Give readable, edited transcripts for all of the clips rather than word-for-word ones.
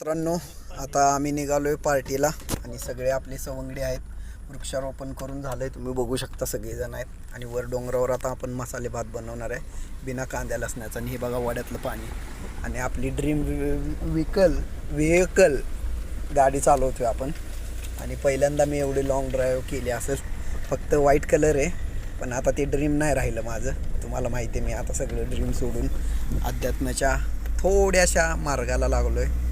मित्रांनो, आता आम्ही निघालोय पार्टीला आणि सगळे आपले सवंगडी आहेत. वृक्षारोपण करून झालंय, तुम्ही बघू शकता सगळेजण आहेत. आणि वर डोंगरावर आता आपण मसाले भात बनवणार आहे बिना कांद्या लसण्याचा. आणि हे बघा वाड्यातलं पाणी. आणि आपली ड्रीम व्हेकल गाडी चालवतोय आपण. आणि पहिल्यांदा मी एवढी लाँग ड्राईव्ह केली असेल. फक्त व्हाईट कलर आहे, पण आता ते ड्रीम नाही राहिलं माझं. तुम्हाला माहिती आहे, मी आता सगळं ड्रीम सोडून अध्यात्माच्या थोड्याशा मार्गाला लागलो आहे.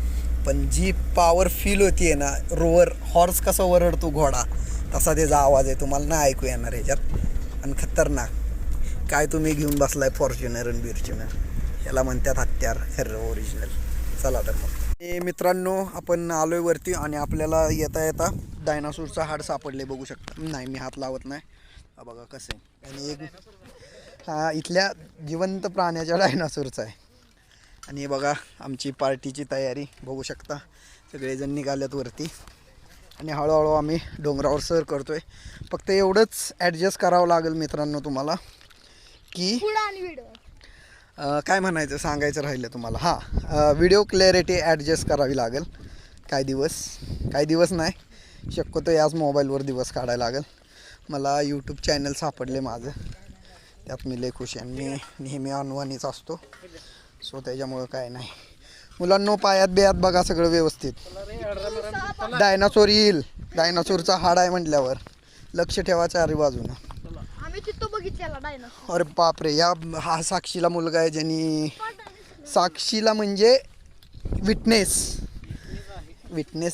पण जी पॉवर फील होती आहे ना, रोवर हॉर्स कसा ओरडतो घोडा, तसा त्याचा आवाज आहे. तुम्हाला नाही ऐकू येणार ह्याच्यात. आणि खतरनाक काय तुम्ही घेऊन बसलाय फॉर्च्युनर आणि बिर्च्युनर, ह्याला म्हणतात हत्यार खरं ओरिजिनल. चला तर मग मित्रांनो, आपण आलोय वरती आणि आपल्याला येता येता डायनासोरचा हाड सापडले, बघू शकता. नाही, मी हात लावत नाही. हा बघा कसं आहे. आणि एक हा इथल्या जिवंत प्राण्याच्या डायनासोरचा आहे. आणि हे बघा आमची पार्टीची तयारी बघू शकता. सगळेजण निघाल्यात वरती आणि हळूहळू आम्ही डोंगरावर सर करतोय. फक्त एवढंच ॲडजस्ट करावं लागेल मित्रांनो तुम्हाला, की काय म्हणायचं सांगायचं राहिलं तुम्हाला. हां, व्हिडिओ क्लॅरिटी ॲडजस्ट करावी लागेल. काही दिवस नाही, शक्यतो याच मोबाईलवर दिवस काढायला लागेल. मला यूट्यूब चॅनल सापडले माझं, त्यात मी लय खुश आहे. मी नेहमी अनवाणीच असतो, सो त्याच्यामुळं काय नाही. मुलांनो, पायात बियात बघा सगळं व्यवस्थित. डायनासोर येईल, डायनासोरचा हाड आहे म्हटल्यावर लक्ष ठेवा चारी बाजूनं. अरे बापरे, हा साक्षीला मुलगा आहे, ज्यांनी साक्षीला म्हणजे विटनेस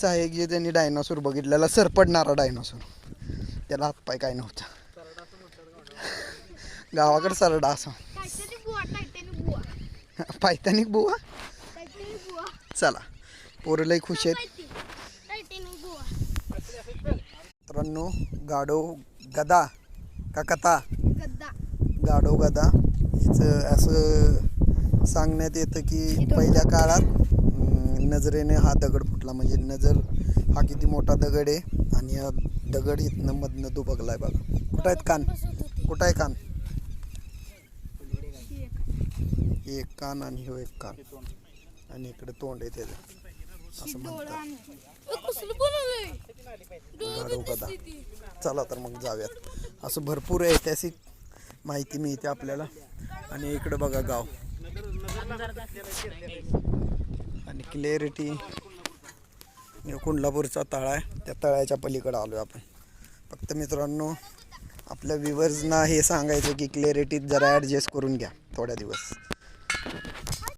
आहे की त्यांनी डायनासोर बघितलेला, सरपडणारा डायनासोर. त्याला हातपाय काय नव्हता, गावाकडे सरडा असा. पायथानिक बुवा. चला, पोरं लय खुश आहेत. मित्रांनो, गाडो गदा का कथा, गाडो गदा हिचं असं सांगण्यात येतं की पहिल्या काळात नजरेने हा दगड फुटला. म्हणजे नजर हा किती मोठा दगड आहे आणि हा दगड इथनं मधनं दुबगलाय बघा. कुठं आहेत कान, कुठं आहे कान, एक कान आणि हो एक कान आणि इकडे तोंड आहे त्याचं, असं म्हणतात. गाढव गदा. चला तर मग जाऊयात. असं भरपूर ऐतिहासिक माहिती मिळते आपल्याला. आणि इकडे बघा गाव आणि क्लॅरिटी. कुंडलापूरचा तळा आहे, त्या तळ्याच्या पलीकडे आलो आपण. फक्त मित्रांनो, आपल्या व्ह्यूवर्सना हे सांगायचं की क्लॅरिटीत जरा ॲडजस्ट करून घ्या थोड्या दिवस.